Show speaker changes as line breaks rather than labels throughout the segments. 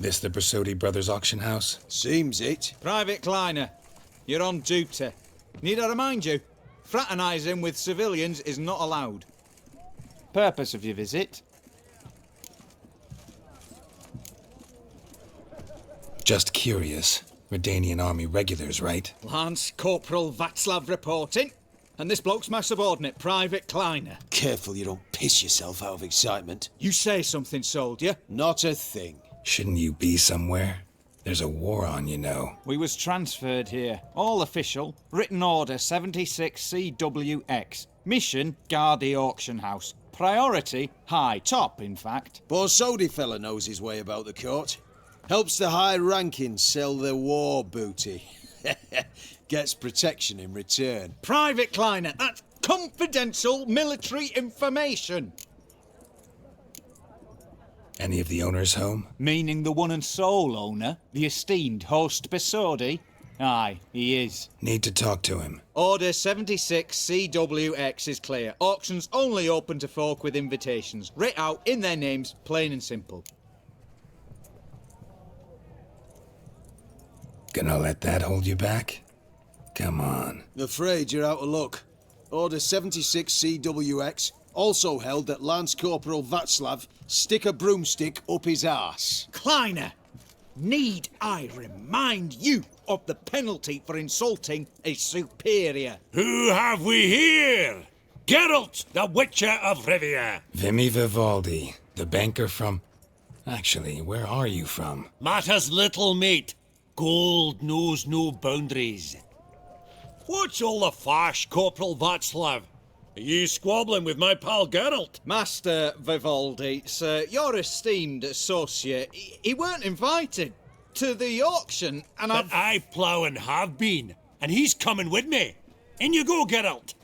This the Brasodi Brothers auction house?
Seems it.
Private Kleiner, you're on duty. Need I remind you? Fraternising with civilians is not allowed. Purpose of your visit?
Just curious. Redanian Army regulars, right?
Lance Corporal Václav reporting. And this bloke's my subordinate, Private Kleiner.
Careful you don't piss yourself out of excitement.
You say something, soldier.
Not a thing.
Shouldn't you be somewhere? There's a war on, you know.
We was transferred here. All official. Written order 76CWX. Mission, guard the auction house. Priority, high. Top, in fact.
Borsodi fella knows his way about the court. Helps the high-rankings sell their war booty. Gets protection in return.
Private Kleiner, that's confidential military information.
Any of the owners home?
Meaning the one and sole owner, the esteemed host Besodi? Aye, he is.
Need to talk to him.
Order 76CWX is clear. Auctions only open to folk with invitations. Writ out in their names, plain and simple.
Gonna let that hold you back? Come on.
Afraid you're out of luck. Order 76CWX also held that Lance Corporal Václav stick a broomstick up his arse.
Kleiner, need I remind you of the penalty for insulting a superior?
Who have we here? Geralt, the Witcher of Rivia.
Vimy Vivaldi, the banker from... Actually, where are you from?
Matters little, mate. Gold knows no boundaries. What's all the fash, Corporal Václav? Are you squabbling with my pal Geralt?
Master Vivaldi, sir, your esteemed associate, he weren't invited to the auction, and
But I plough and have been, and he's coming with me. In you go, Geralt.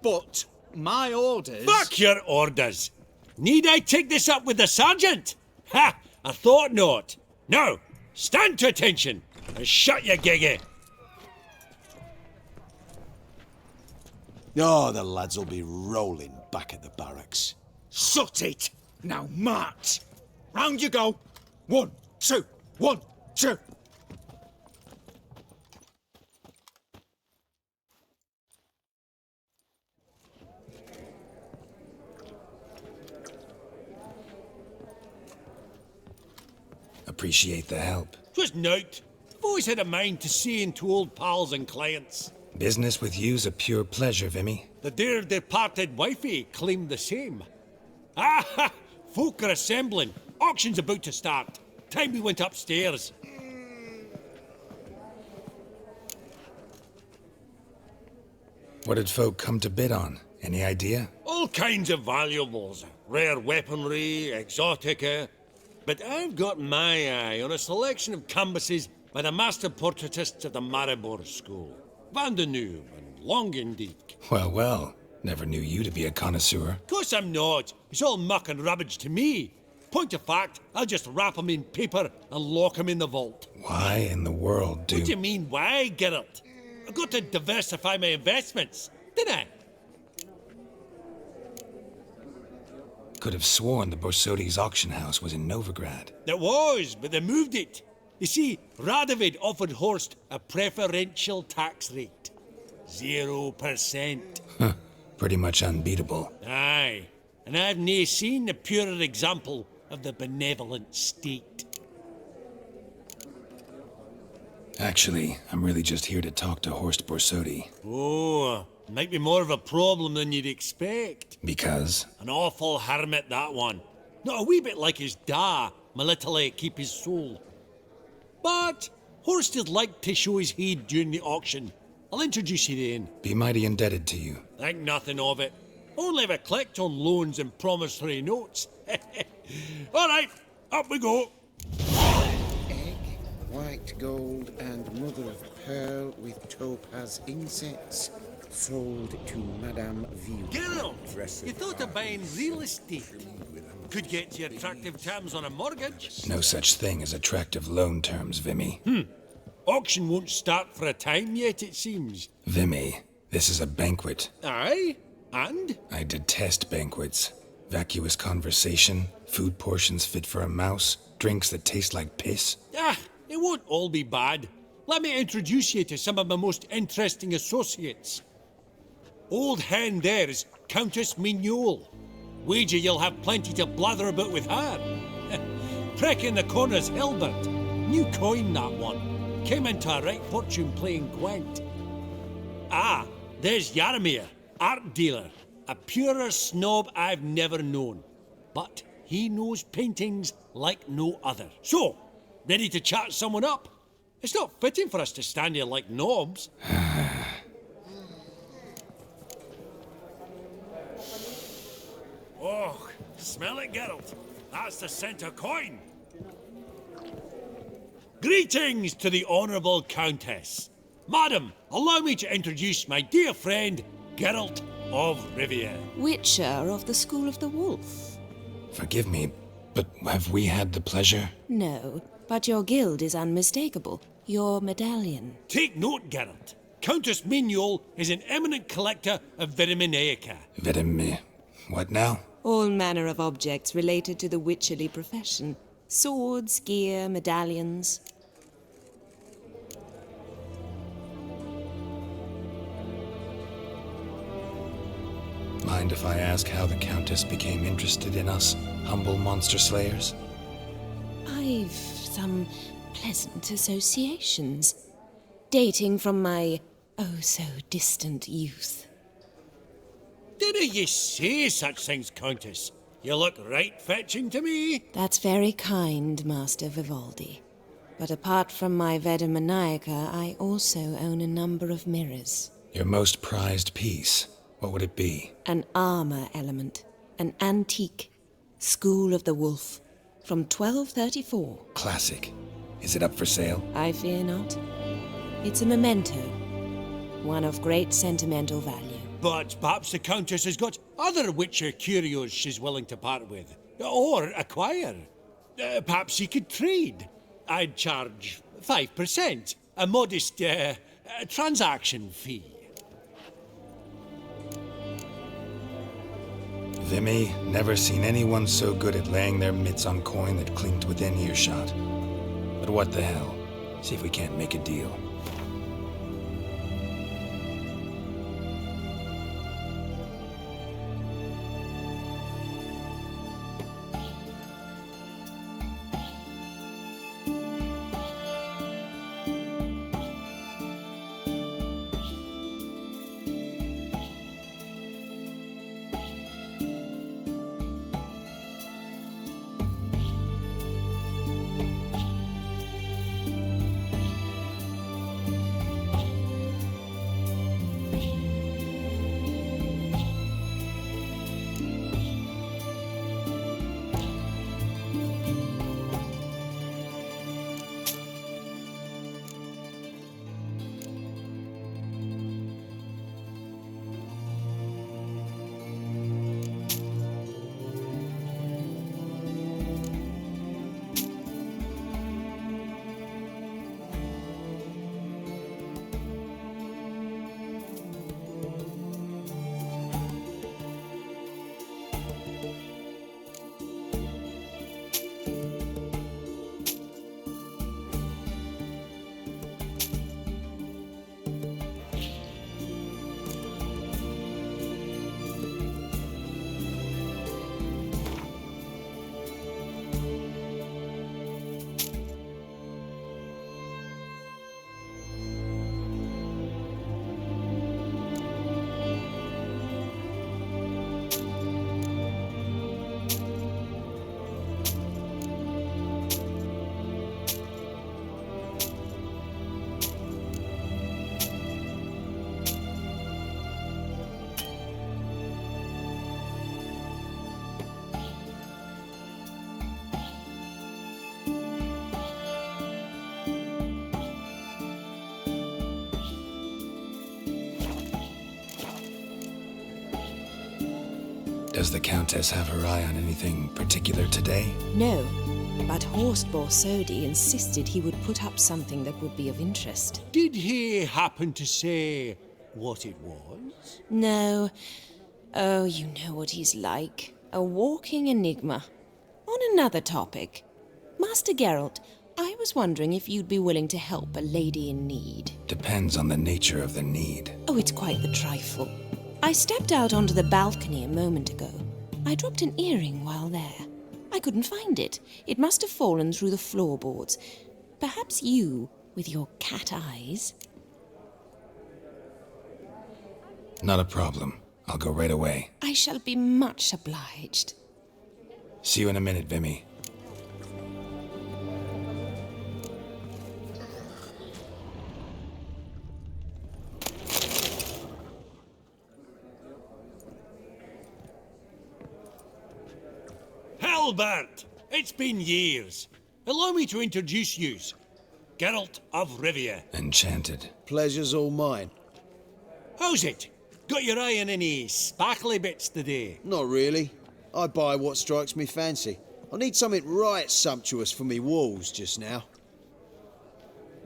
But my orders...
Fuck your orders. Need I take this up with the sergeant? Ha! I thought not. Now, stand to attention and shut your giggy.
Oh, the lads will be rolling back at the barracks.
Shut it! Now march! Round you go! 1, 2, 1, 2!
Appreciate the help.
Just note, I've always had a mind to see into old pals and clients.
Business with you's a pure pleasure, Vimy.
The dear departed wifey claimed the same. Ah, folk are assembling. Auction's about to start. Time we went upstairs.
What did folk come to bid on? Any idea?
All kinds of valuables. Rare weaponry, exotica. But I've got my eye on a selection of canvases by the master portraitists of the Maribor School. Van de Neuve and Longendijk.
Well, well. Never knew you to be a connoisseur.
Of course I'm not. It's all muck and rubbish to me. Point of fact, I'll just wrap 'em in paper and lock 'em in the vault.
Why in the world do...
What do you mean, why, Geralt? I've got to diversify my investments, didn't I?
Could have sworn the Borsodi's auction house was in Novigrad.
It was, but they moved it. You see, Radovid offered Horst a preferential tax rate. 0%.
Huh. Pretty much unbeatable.
Aye, and I've nae seen a purer example of the benevolent state.
Actually, I'm really just here to talk to Horst Borsodi.
Oh, might be more of a problem than you'd expect.
Because?
An awful hermit, that one. Not a wee bit like his da, my little keep his soul. But Horst would like to show his head during the auction. I'll introduce you then.
Be mighty indebted to you.
Think nothing of it. Only ever clicked on loans and promissory notes. All right, up we go.
Egg, white gold, and mother of pearl with topaz insets. Sold to Madame View.
Geralt, you thought of buying real estate. Could get you attractive terms on a mortgage.
No such thing as attractive loan terms, Vimy.
Auction won't start for a time yet, it seems.
Vimy, this is a banquet.
Aye, and?
I detest banquets. Vacuous conversation, food portions fit for a mouse, drinks that taste like piss.
Ah, it won't all be bad. Let me introduce you to some of my most interesting associates. Old hen there is Countess Mignole. Wager you'll have plenty to blather about with her. Prick in the corner's Hilbert. New coin, that one. Came into a right fortune playing Gwent. Ah, there's Yarmir, art dealer. A purer snob I've never known. But he knows paintings like no other. So, ready to chat someone up? It's not fitting for us to stand here like knobs. Oh, smell it, Geralt. That's the scent of coin. Greetings to the Honourable Countess. Madam, allow me to introduce my dear friend, Geralt of Rivia.
Witcher of the School of the Wolf.
Forgive me, but have we had the pleasure?
No, but your guild is unmistakable. Your medallion.
Take note, Geralt. Countess Mignole is an eminent collector of Vitaminaica.
What now?
All manner of objects related to the witcherly profession. Swords, gear, medallions.
Mind if I ask how the Countess became interested in us, humble monster slayers?
I've some pleasant associations, dating from my oh-so-distant youth.
Dinna ye say such things, Countess? You look right fetching to me.
That's very kind, Master Vivaldi. But apart from my Vitaminaica, I also own a number of mirrors.
Your most prized piece, what would it be?
An armor element, an antique, School of the Wolf, from 1234.
Classic. Is it up for sale?
I fear not. It's a memento, one of great sentimental value.
But perhaps the Countess has got other Witcher curios she's willing to part with. Or acquire. Perhaps she could trade. I'd charge 5%. A modest transaction fee.
Vimy, never seen anyone so good at laying their mitts on coin that clinked within earshot. But what the hell? See if we can't make a deal. Does the Countess have her eye on anything particular today?
No, but Horst Borsodi insisted he would put up something that would be of interest.
Did he happen to say what it was?
No. Oh, you know what he's like. A walking enigma. On another topic, Master Geralt, I was wondering if you'd be willing to help a lady in need.
Depends on the nature of the need.
Oh, it's quite the trifle. I stepped out onto the balcony a moment ago. I dropped an earring while there. I couldn't find it. It must have fallen through the floorboards. Perhaps you, with your cat eyes...
Not a problem. I'll go right away.
I shall be much obliged.
See you in a minute, Vimy.
Halbert! It's been years. Allow me to introduce yous. Geralt of Rivia.
Enchanted.
Pleasure's all mine.
How's it? Got your eye on any sparkly bits today?
Not really. I buy what strikes me fancy. I need something right sumptuous for me walls just now.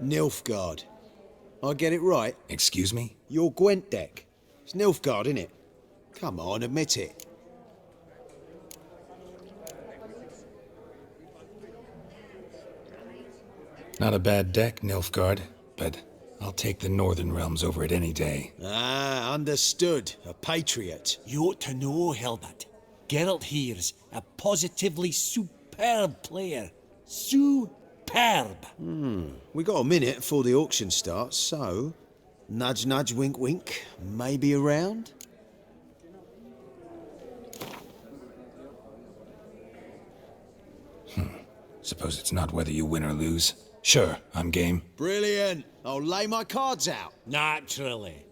Nilfgaard. I get it right?
Excuse me?
Your Gwent deck. It's Nilfgaard, innit? Come on, admit it.
Not a bad deck, Nilfgaard, but I'll take the Northern Realms over it any day.
Ah, understood. A patriot.
You ought to know, Halbert. Geralt here's a positively superb player. Superb.
We got a minute before the auction starts, so... Nudge, nudge, wink, wink. Maybe around?
Suppose it's not whether you win or lose. Sure, I'm game.
Brilliant. I'll lay my cards out.
Naturally.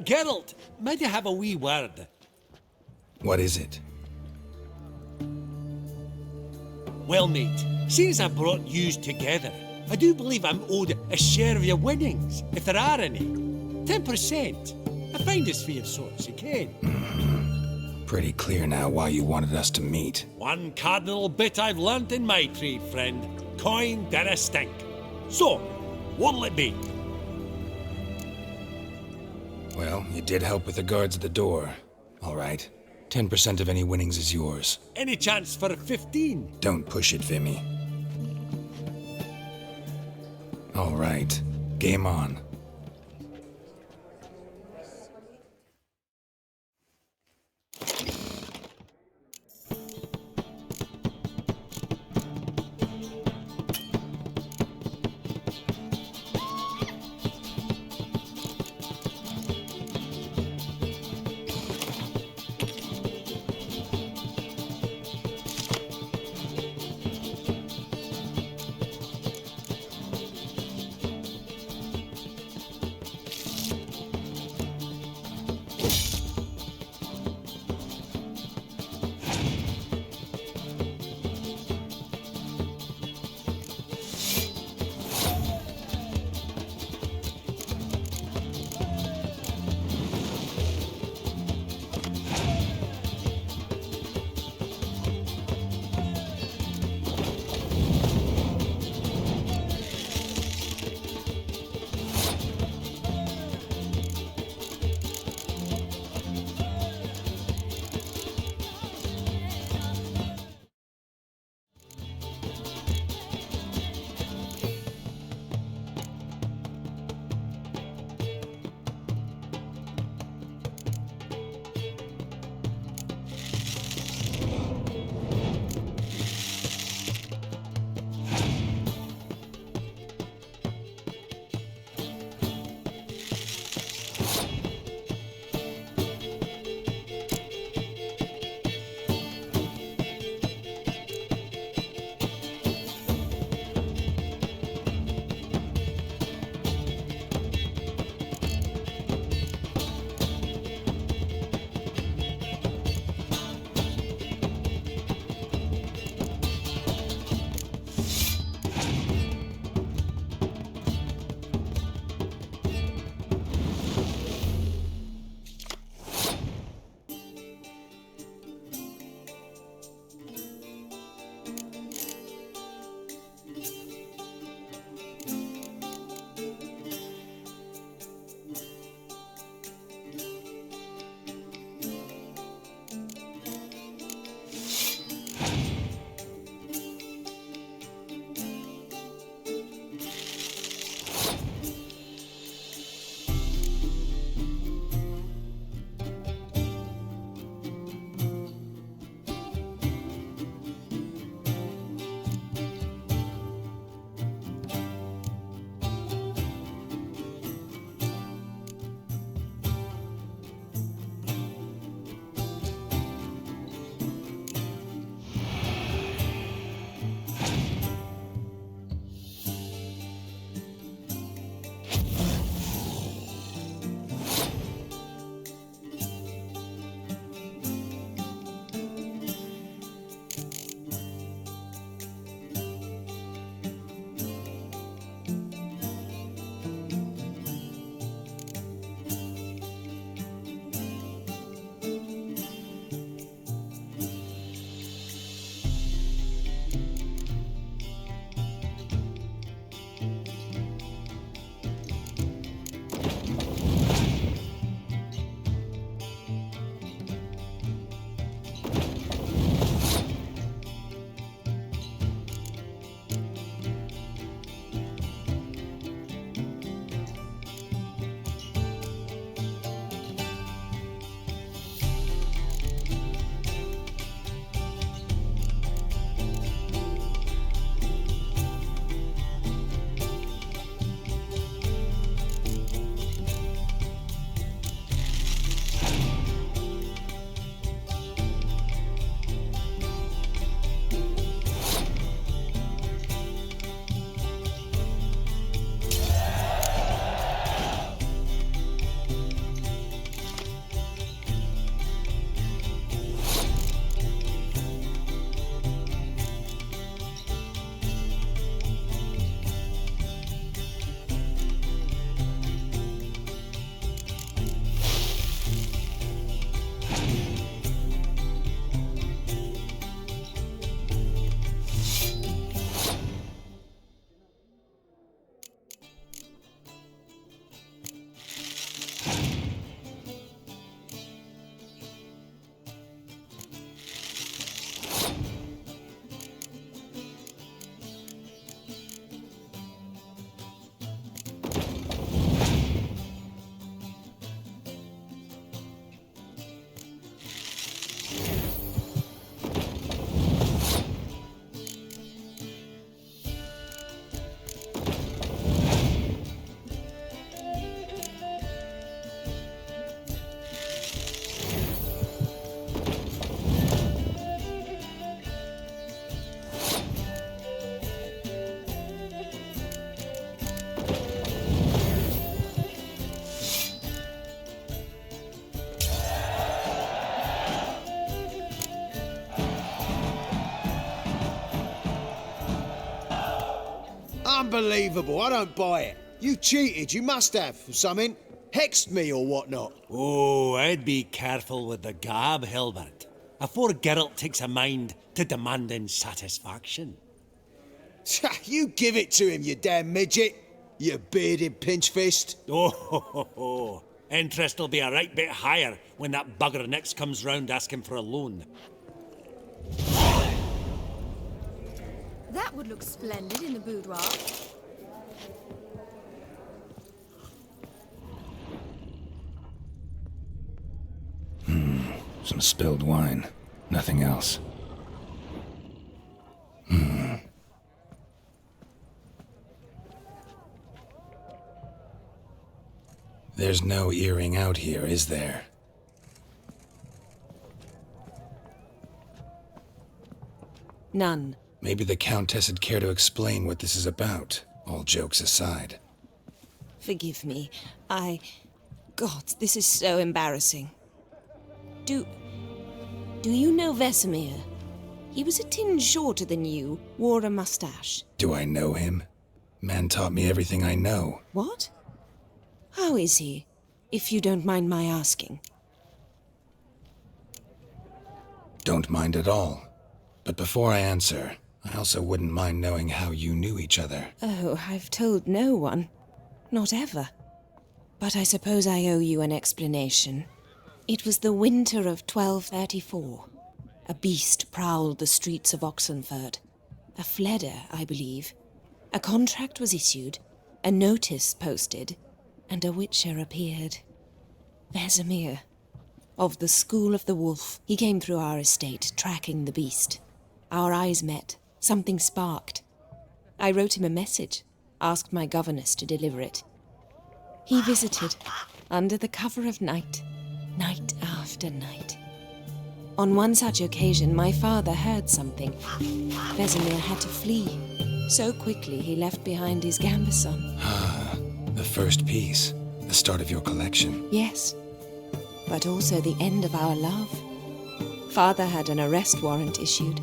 Geralt, might I have a wee word?
What is it?
Well, mate, seeing as I brought yous together, I do believe I'm owed a share of your winnings, if there are any. 10%. A finder's fee of sorts, you can.
Pretty clear now why you wanted us to meet.
One cardinal bit I've learnt in my trade, friend. Coin dinna stink. So, what'll it be?
Well, you did help with the guards at the door. All right. 10% of any winnings is yours.
Any chance for 15?
Don't push it, Vimy. All right. Game on.
Unbelievable, I don't buy it. You cheated, you must have, or something. Hexed me or whatnot.
Oh, I'd be careful with the gab, Hilbert. Afore Geralt takes a mind to demanding satisfaction.
You give it to him, you damn midget. You bearded pinchfist.
Oh, interest'll be a right bit higher when that bugger next comes round asking for a loan.
That would look splendid in the boudoir.
Some spilled wine. Nothing else. There's no earring out here, is there?
None.
Maybe the Countess would care to explain what this is about, all jokes aside.
Forgive me. God, this is so embarrassing. Do you know Vesemir? He was a tinge shorter than you, wore a mustache.
Do I know him? Man taught me everything I know.
What? How is he, if you don't mind my asking?
Don't mind at all. But before I answer, I also wouldn't mind knowing how you knew each other.
Oh, I've told no one. Not ever. But I suppose I owe you an explanation. It was the winter of 1234. A beast prowled the streets of Oxenford. A fledder, I believe. A contract was issued, a notice posted, and a witcher appeared. Vesemir. Of the School of the Wolf. He came through our estate, tracking the beast. Our eyes met. Something sparked. I wrote him a message, asked my governess to deliver it. He visited, under the cover of night, night after night. On one such occasion, my father heard something. Vesemir had to flee. So quickly he left behind his gambeson.
Ah, the first piece. The start of your collection.
Yes, but also the end of our love. Father had an arrest warrant issued,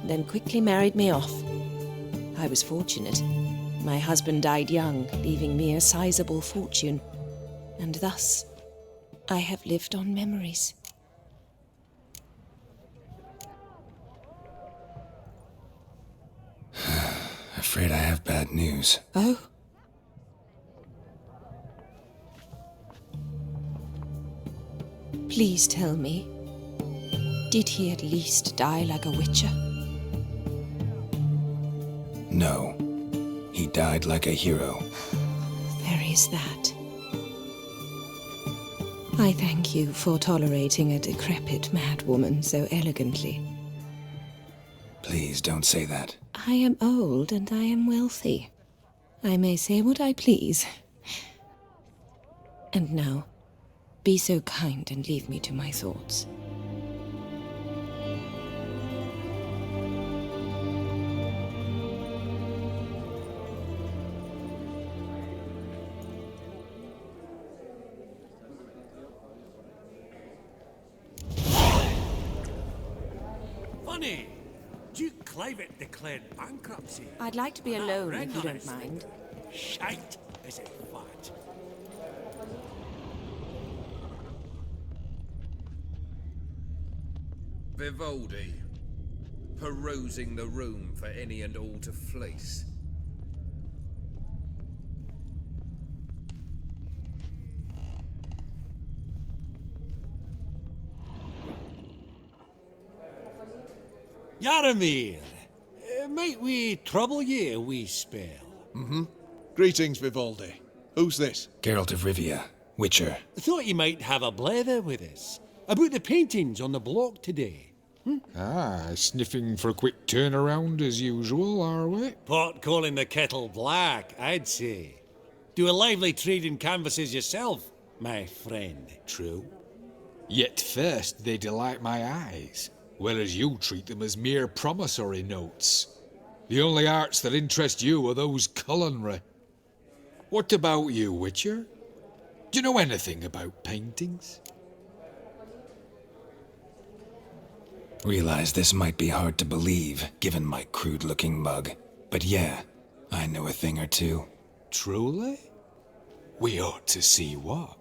then quickly married me off. I was fortunate. My husband died young, leaving me a sizable fortune. And thus, I have lived on memories.
Afraid I have bad news.
Oh? Please tell me, did he at least die like a witcher?
No. He died like a hero.
There is that. I thank you for tolerating a decrepit madwoman so elegantly.
Please don't say that.
I am old and I am wealthy. I may say what I please. And now, be so kind and leave me to my thoughts.
Funny! Duke Clivet declared bankruptcy.
I'd like to be
That
alone
ring
if you
on
don't
his
mind.
Shite, is it fat?
Vivaldi, perusing the room for any and all to fleece.
Yaramir, might we trouble ye a wee spell?
Greetings, Vivaldi. Who's this?
Geralt of Rivia, Witcher.
Thought you might have a blether with us. About the paintings on the block today.
Ah, sniffing for a quick turnaround as usual, are we?
Pot calling the kettle black, I'd say. Do a lively trade in canvases yourself, my friend, true?
Yet first they delight my eyes, whereas you treat them as mere promissory notes. The only arts that interest you are those culinary. What about you, Witcher? Do you know anything about paintings?
Realize this might be hard to believe, given my crude-looking mug. But yeah, I know a thing or two.
Truly? We ought to see what.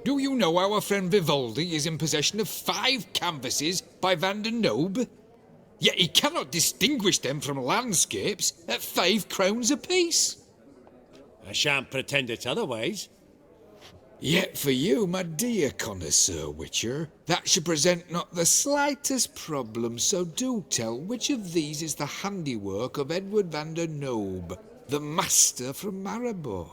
Do you know our friend Vivaldi is in possession of 5 canvases by Van der Nobe? Yet he cannot distinguish them from landscapes at 5 crowns apiece.
I shan't pretend it's otherwise.
Yet for you, my dear connoisseur Witcher, that should present not the slightest problem, so do tell which of these is the handiwork of Edward van der Nobe, the master from Maribor.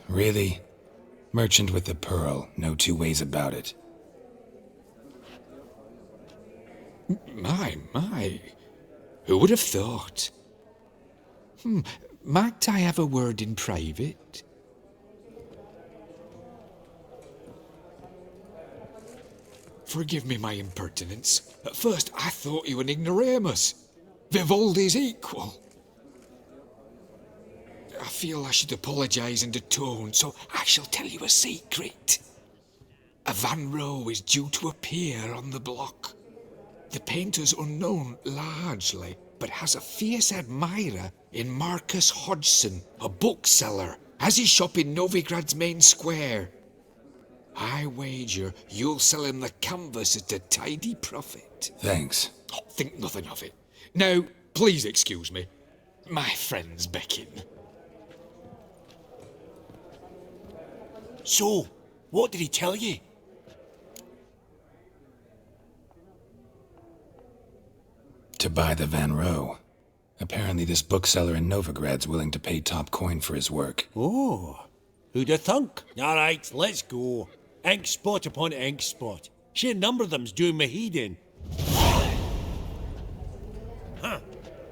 Really? Merchant with the pearl, no 2 ways about it.
My. Who would have thought? Might I have a word in private? Forgive me my impertinence. At first I thought you an ignoramus. Vivaldi's equal. I feel I should apologise and atone, so I shall tell you a secret. A Van Rowe is due to appear on the block. The painter's unknown largely, but has a fierce admirer in Marcus Hodgson, a bookseller, has his shop in Novigrad's main square. I wager you'll sell him the canvas at a tidy profit.
Thanks.
Oh, think nothing of it. Now, please excuse me. My friends beckon.
So, what did he tell you?
To buy the Van Rowe. Apparently this bookseller in Novigrad's willing to pay top coin for his work.
Oh, who'd have thunk? All right, let's go. Ink spot upon ink spot. Sheer number of them's doing me heed in. Huh.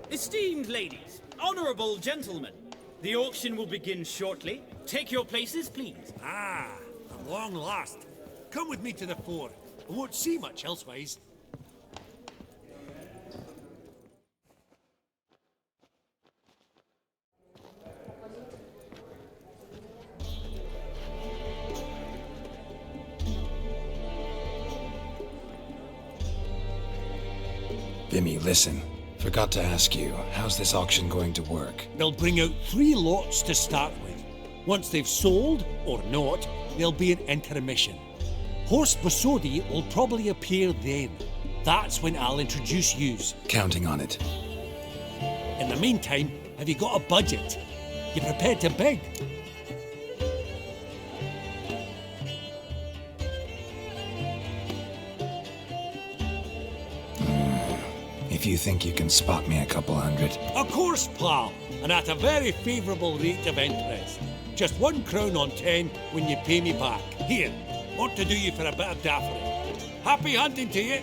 Esteemed ladies, honourable gentlemen, the auction will begin shortly. Take your places, please.
Ah, at long last. Come with me to the fore. I won't see much elsewise.
Vimy, listen. Forgot to ask you, how's this auction going to work?
They'll bring out 3 lots to start with. Once they've sold, or not, there'll be an intermission. Horse Bosodi will probably appear then. That's when I'll introduce yous.
Counting on it.
In the meantime, have you got a budget? You prepared to bid?
If you think you can spot me a couple hundred.
Of course, pal, and at a very favourable rate of interest. Just 1 crown on 10 when you pay me back. Here, want to do you for a bit of daffery. Happy hunting to you.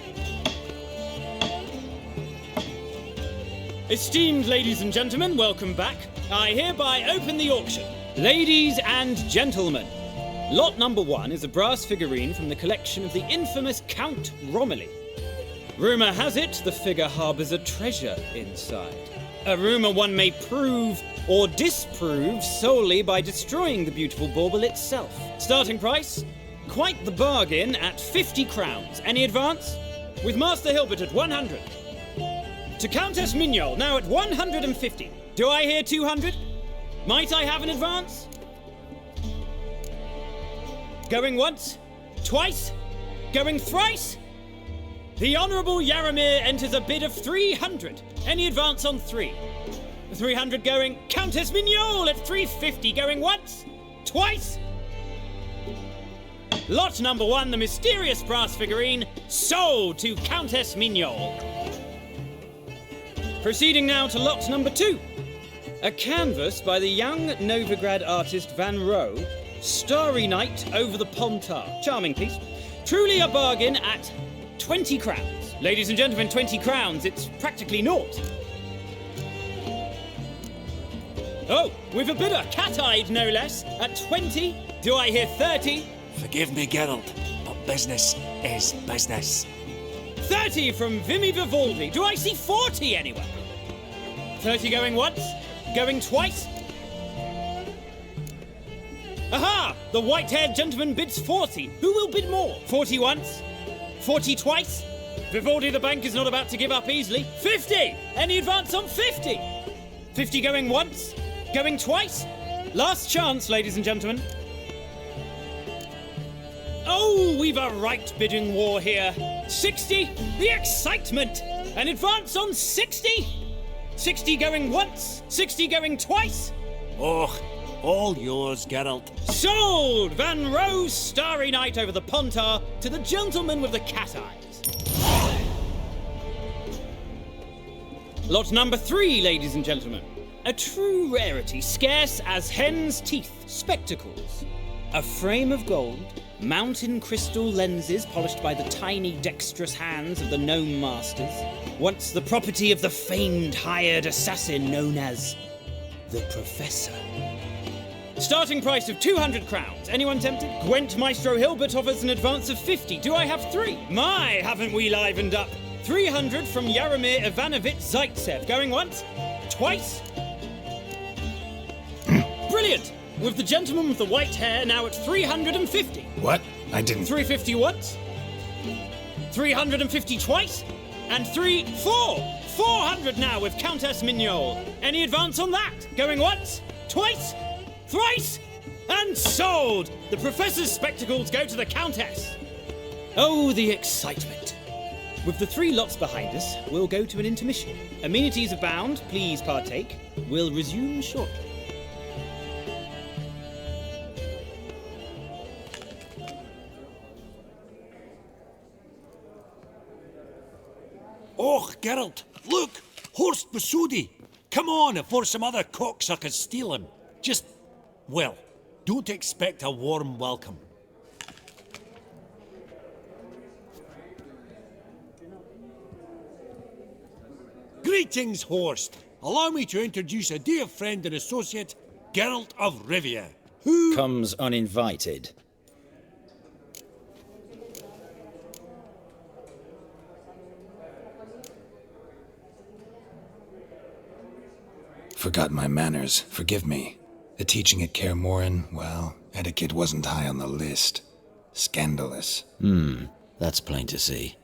Esteemed ladies and gentlemen, welcome back. I hereby open the auction. Ladies and gentlemen, lot number 1 is a brass figurine from the collection of the infamous Count Romilly. Rumour has it the figure harbours a treasure inside. A rumour one may prove or disprove solely by destroying the beautiful bauble itself. Starting price? Quite the bargain at 50 crowns. Any advance? With Master Hilbert at 100. To Countess Mignol, now at 150. Do I hear 200? Might I have an advance? Going once? Twice? Going thrice? The Honourable Yaramir enters a bid of 300. Any advance on 3? 300 going. Countess Mignol at 350 going once? Twice? Lot number 1, the mysterious brass figurine, sold to Countess Mignol. Proceeding now to lot number 2. A canvas by the young Novigrad artist Van Rohe, Starry Night over the Pontar. Charming piece. Truly a bargain at 20 crowns. Ladies and gentlemen, 20 crowns. It's practically naught. Oh, we've a bidder, cat-eyed no less, at 20. Do I hear 30?
Forgive me, Geralt, but business is business.
30 from Vimy Vivaldi. Do I see 40 anywhere? 30 going once? Going twice? Aha! The white-haired gentleman bids 40. Who will bid more? 40 once? 40 twice? Vivaldi the bank is not about to give up easily. 50! Any advance on 50? 50 going once? Going twice? Last chance, ladies and gentlemen. Oh, we've a right bidding war here. 60? The excitement! An advance on 60? 60 going once? 60 going twice?
Oh, all yours, Geralt.
Sold! Van Rohe's Starry Night over the Pontar to the gentleman with the cat eyes. Lot number 3, ladies and gentlemen. A true rarity, scarce as hen's teeth. Spectacles. A frame of gold, mountain crystal lenses polished by the tiny dexterous hands of the gnome masters. Once the property of the famed hired assassin known as the Professor. Starting price of 200 crowns. Anyone tempted? Gwent Maestro Hilbert offers an advance of 50. Do I have 3? My, haven't we livened up? 300 from Yaromir Ivanovich Zaitsev. Going once? Twice? Brilliant! With the gentleman with the white hair now at 350.
What? I didn't...
350 once? 350 twice? And 400 now with Countess Mignol. Any advance on that? Going once? Twice? Thrice? And sold! The Professor's spectacles go to the Countess. Oh, the excitement. With the 3 lots behind us, we'll go to an intermission. Amenities abound, please partake. We'll resume shortly.
Oh, Geralt, look! Horst Besudi! Come on, before some other cocksuckers steal him. Just, well, don't expect a warm welcome. Greetings, Horst. Allow me to introduce a dear friend and associate, Geralt of Rivia, who...
comes uninvited.
Forgot my manners. Forgive me. The teaching at Kaer Morhen, well, etiquette wasn't high on the list. Scandalous.
That's plain to see.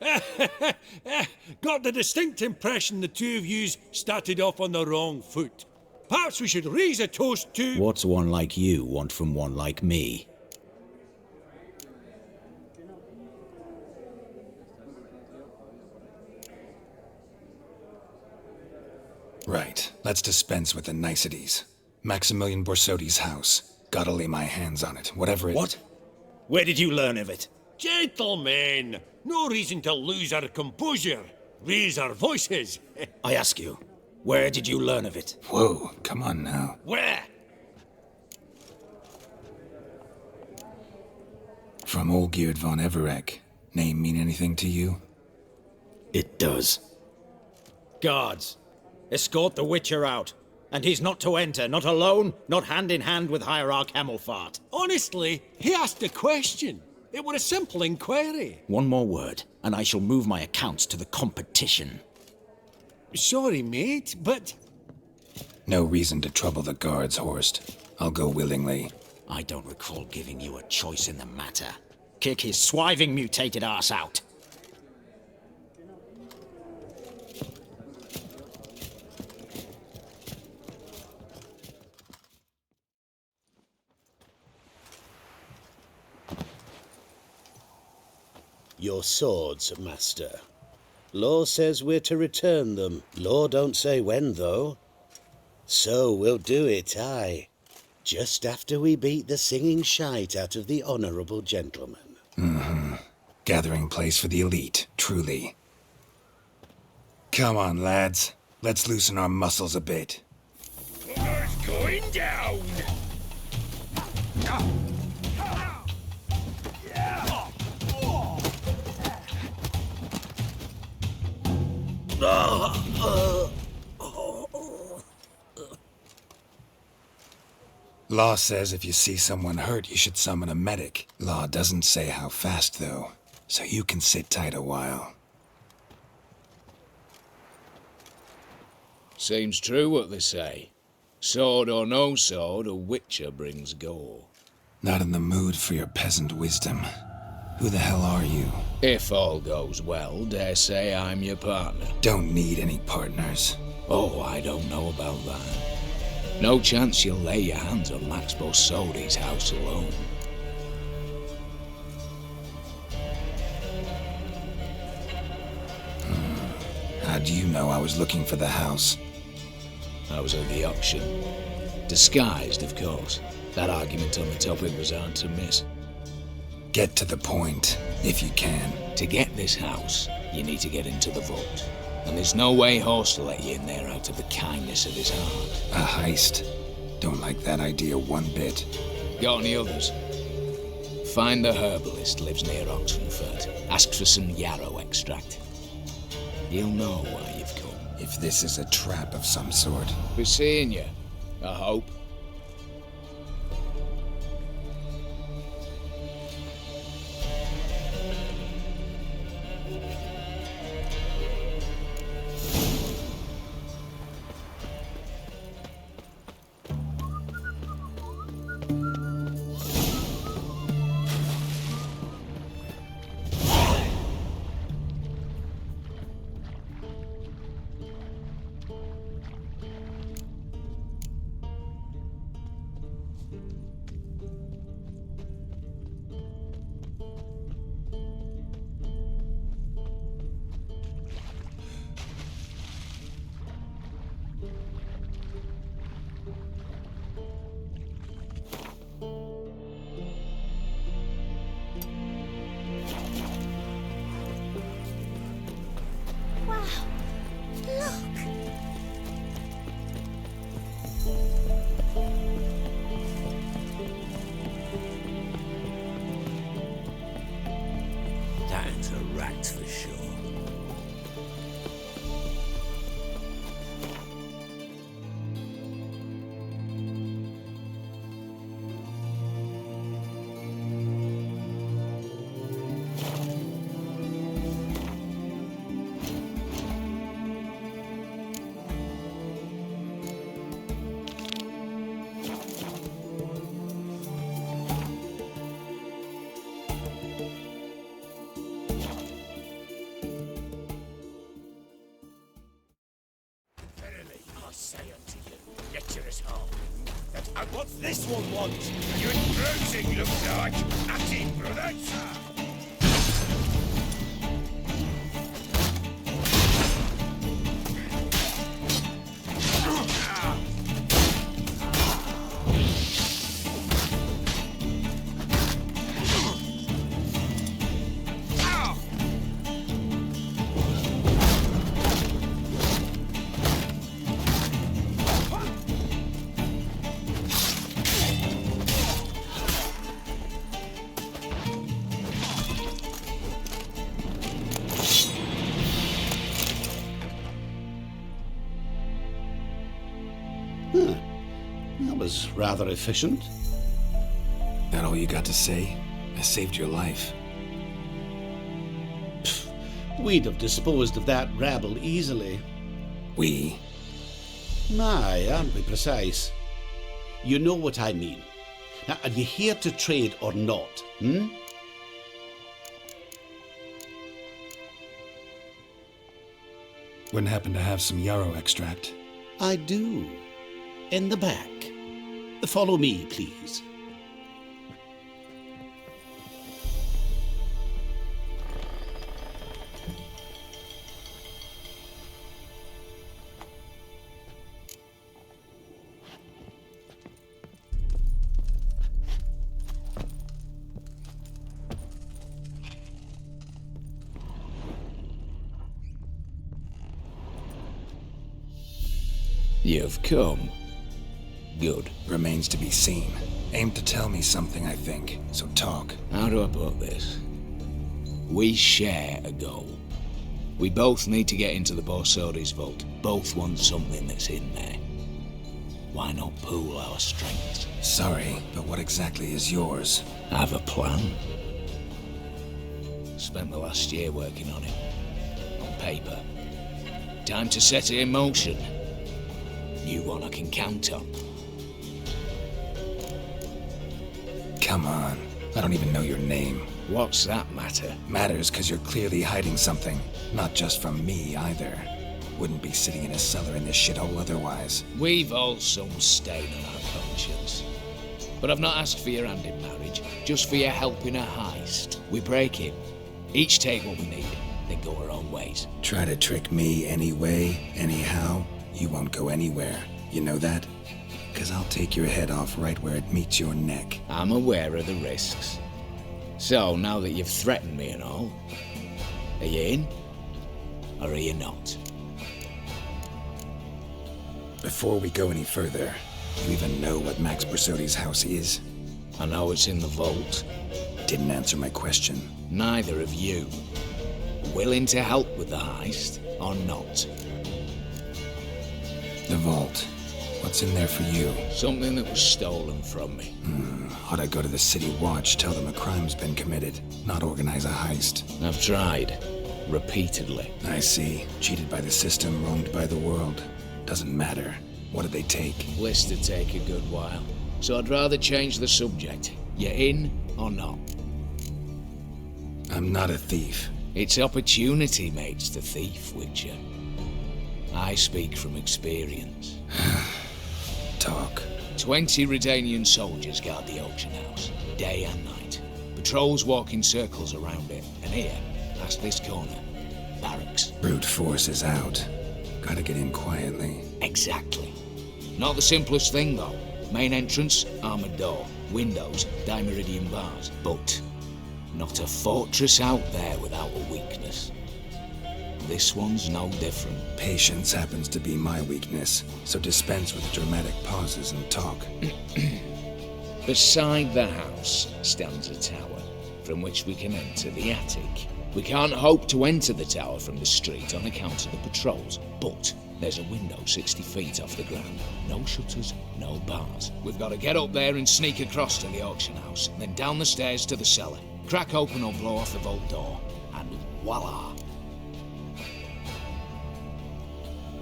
Got the distinct impression the two of yous started off on the wrong foot. Perhaps we should raise a toast to...
What's one like you want from one like me?
Right. Let's dispense with the niceties. Maximilian Borsodi's house. Gotta lay my hands on it, whatever it...
What? Where did you learn of it?
Gentlemen, no reason to lose our composure. Raise our voices.
I ask you, where did you learn of it?
Whoa, come on now.
Where?
From Olgierd von Everek. Name mean anything to you?
It does.
Guards, escort the Witcher out. And he's not to enter, not alone, not hand in hand with Hierarch Hammelfart.
Honestly, he asked a question. It were a simple inquiry.
One more word, and I shall move my accounts to the competition.
Sorry, mate, but...
No reason to trouble the guards, Horst. I'll go willingly.
I don't recall giving you a choice in the matter. Kick his swiving mutated ass out.
Your swords, master. Law says we're to return them. Law don't say when, though. So we'll do it, aye. Just after we beat the singing shite out of the honourable gentleman.
Gathering place for the elite, truly. Come on, lads. Let's loosen our muscles a bit.
going down!
Law says if you see someone hurt, you should summon a medic. Law doesn't say how fast, though, so you can sit tight a while.
Seems true what they say. Sword or no sword, a witcher brings gore.
Not in the mood for your peasant wisdom. Who the hell are you?
If all goes well, dare say I'm your partner.
Don't need any partners.
Oh, I don't know about that. No chance you'll lay your hands on Max Bossodi's house alone.
How do you know I was looking for the house?
I was at the auction. Disguised, of course. That argument on the topic was hard to miss.
Get to the point, if you can.
To get this house, you need to get into the vault. And there's no way Horst will let you in there out of the kindness of his heart.
A heist? Don't like that idea one bit.
Got any others? Find the herbalist, lives near Oxenfurt. Ask for some yarrow extract. He'll know why you've come.
If this is a trap of some sort.
Be seeing you, I hope.
That's a rat for sure. I say unto you, lecturers home, that what's this one want? You engrossing look like acting brothers.
That was rather efficient.
That all you got to say? I saved your life.
We'd have disposed of that rabble easily.
We?
Aye, aren't we precise? You know what I mean. Now, are you here to trade or not,
Wouldn't happen to have some yarrow extract.
I do. In the back. Follow me, please.
You've come. Good.
Remains to be seen. Aim to tell me something, I think. So talk.
How do I put this? We share a goal. We both need to get into the Borsodi's vault. Both want something that's in there. Why not pool our strengths?
Sorry, but what exactly is yours?
I have a plan. Spent the last year working on it. On paper. Time to set it in motion. New one I can count on.
Come on. I don't even know your name.
What's that matter?
Matters because you're clearly hiding something. Not just from me, either. Wouldn't be sitting in a cellar in this shithole otherwise.
We've all some stain on our conscience. But I've not asked for your hand in marriage, just for your help in a heist. We break it. Each take what we need, then go our own ways.
Try to trick me anyway, anyhow, you won't go anywhere. You know that? Because I'll take your head off right where it meets your neck.
I'm aware of the risks. So, now that you've threatened me and all, are you in? Or are you not?
Before we go any further, you even know what Max Borsodi's house is?
I know it's in the vault.
Didn't answer my question.
Neither of you. Willing to help with the heist, or not?
The vault. What's in there for you?
Something that was stolen from me.
Ought I go to the City Watch, tell them a crime's been committed, not organize a heist?
I've tried. Repeatedly.
I see. Cheated by the system, wronged by the world. Doesn't matter. What did they take?
List to take a good while. So I'd rather change the subject. You in or not?
I'm not a thief.
It's opportunity makes the thief, Witcher. I speak from experience.
Talk.
20 Redanian soldiers guard the auction house, day and night. Patrols walk in circles around it, and here, past this corner, barracks.
Brute force is out. Gotta get in quietly.
Exactly. Not the simplest thing, though. Main entrance, armored door. Windows, dimeridian bars. But not a fortress out there without a weakness. This one's no different.
Patience happens to be my weakness, so dispense with the dramatic pauses and talk.
Beside the house stands a tower, from which we can enter the attic. We can't hope to enter the tower from the street on account of the patrols, but there's a window 60 feet off the ground. No shutters, no bars. We've got to get up there and sneak across to the auction house, then down the stairs to the cellar, crack open or blow off the vault door, and voila!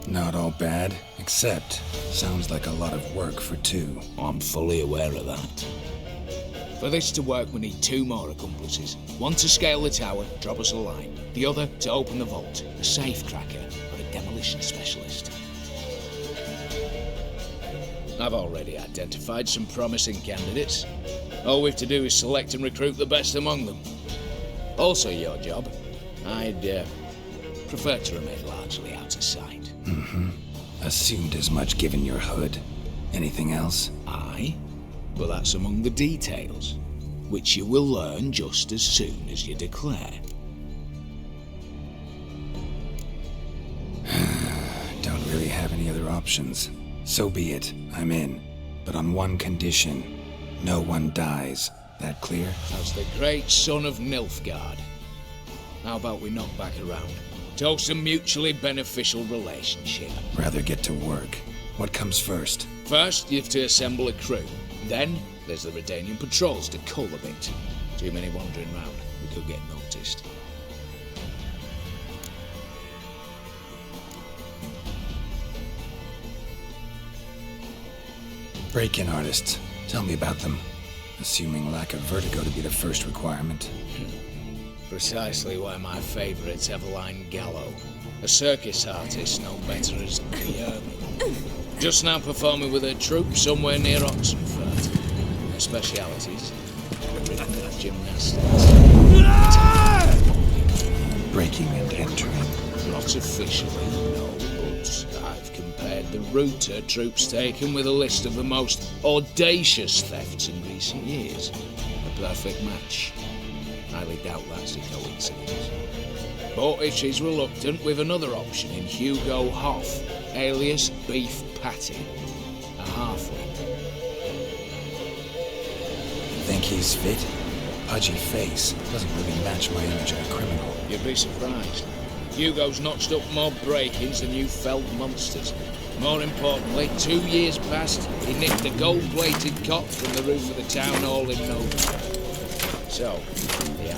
Not all bad, except sounds like a lot of work for two.
I'm fully aware of that. For this to work, we need 2 more accomplices. One to scale the tower, drop us a line. The other to open the vault, a safe cracker or a demolition specialist. I've already identified some promising candidates. All we've to do is select and recruit the best among them. Also your job. I'd prefer to remain largely out of sight.
Assumed as much given your hood. Anything else?
Aye. Well, that's among the details, which you will learn just as soon as you declare.
Don't really have any other options. So be it. I'm in. But on one condition. No one dies. That clear?
As the great son of Nilfgaard. How about we knock back around? Toast a mutually beneficial relationship.
Rather get to work. What comes first?
First, you have to assemble a crew. Then, there's the Redanian patrols to cull a bit. Too many wandering round. We could get noticed.
Break-in artists. Tell me about them. Assuming lack of vertigo to be the first requirement.
Precisely why my favourite's Eveline Gallo. A circus artist no better as Guillermo. Just now performing with her troupe somewhere near Oxenford. Her specialities? Rhythm and gymnastics.
Breaking and entering.
Not officially, no, but I've compared the route her troupe's taken with a list of the most audacious thefts in recent years. A perfect match. Highly doubt that's a coincidence. But if she's reluctant, we've another option in Hugo Hoff, alias Beef Patty. halfling.
Think he's fit? Pudgy face doesn't really match my image of a criminal.
You'd be surprised. Hugo's notched up more break-ins than you felled monsters. More importantly, 2 years past, he nicked a gold-plated cock from the roof of the town hall in Novigrad. So, yeah.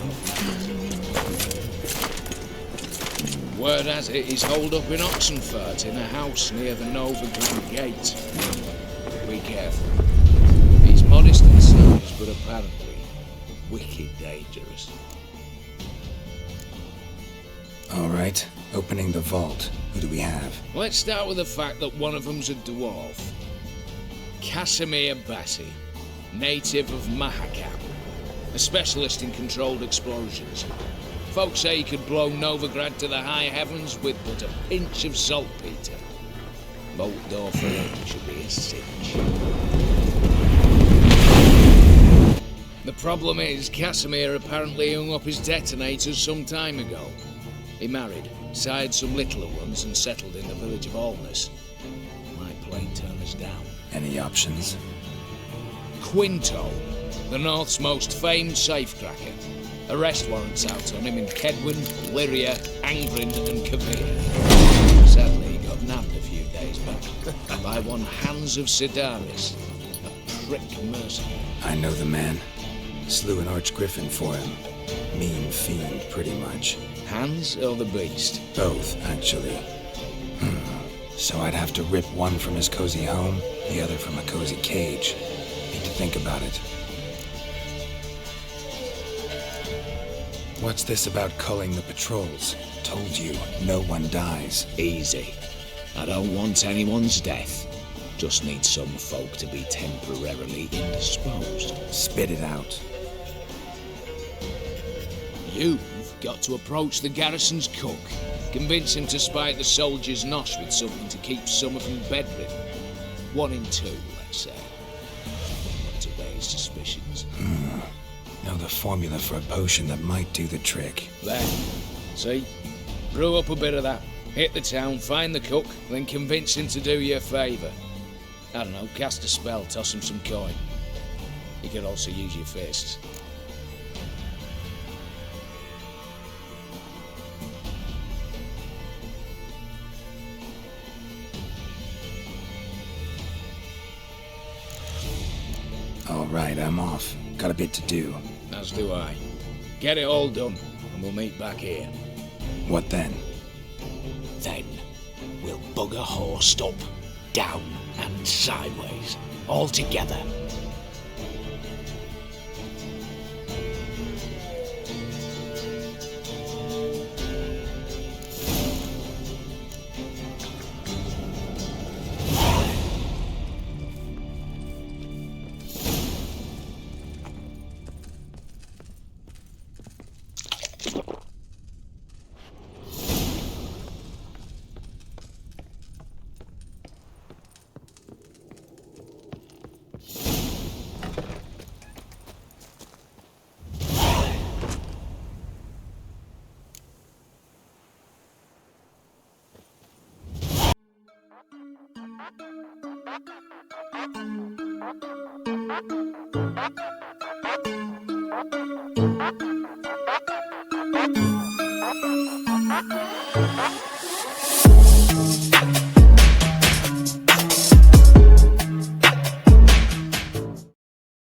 Word has it he's holed up in Oxenfurt in a house near the Novigrad gate. Be careful. He's modest in size, but apparently wicked dangerous.
All right, opening the vault. Who do we have?
Let's start with the fact that one of them's a dwarf. Casimir Bassi, native of Mahakam, a specialist in controlled explosions. Folks say he could blow Novigrad to the high heavens with but a pinch of saltpeter. Bolt door for him should be a cinch. The problem is, Casimir apparently hung up his detonators some time ago. He married, sired some littler ones, and settled in the village of Alness. Might plain turn us down.
Any options?
Quinto, the North's most famed safecracker. Arrest warrants out on him in Kedwin, Lyria, Angrind, and Kavir. Sadly, he got nabbed a few days back by one Hans of Sidaris, a prick mercenary.
I know the man. Slew an archgriffin for him. Mean fiend, pretty much.
Hans or the beast?
Both, actually. So I'd have to rip one from his cozy home, the other from a cozy cage. Need to think about it. What's this about culling the patrols? Told you, no one dies.
Easy. I don't want anyone's death. Just need some folk to be temporarily indisposed.
Spit it out.
You've got to approach the garrison's cook. Convince him to spite the soldiers' nosh with something to keep some of them bedridden. 1 in 2, let's say. Not to raise suspicions.
Know the formula for a potion that might do the trick.
There. See? Brew up a bit of that. Hit the town, find the cook, then convince him to do you a favour. I don't know, cast a spell, toss him some coin. You could also use your fists.
All right, I'm off. Got a bit to do.
As do I. Get it all done, and we'll meet back here.
What then?
Then we'll bugger horsed up, down and sideways, all together.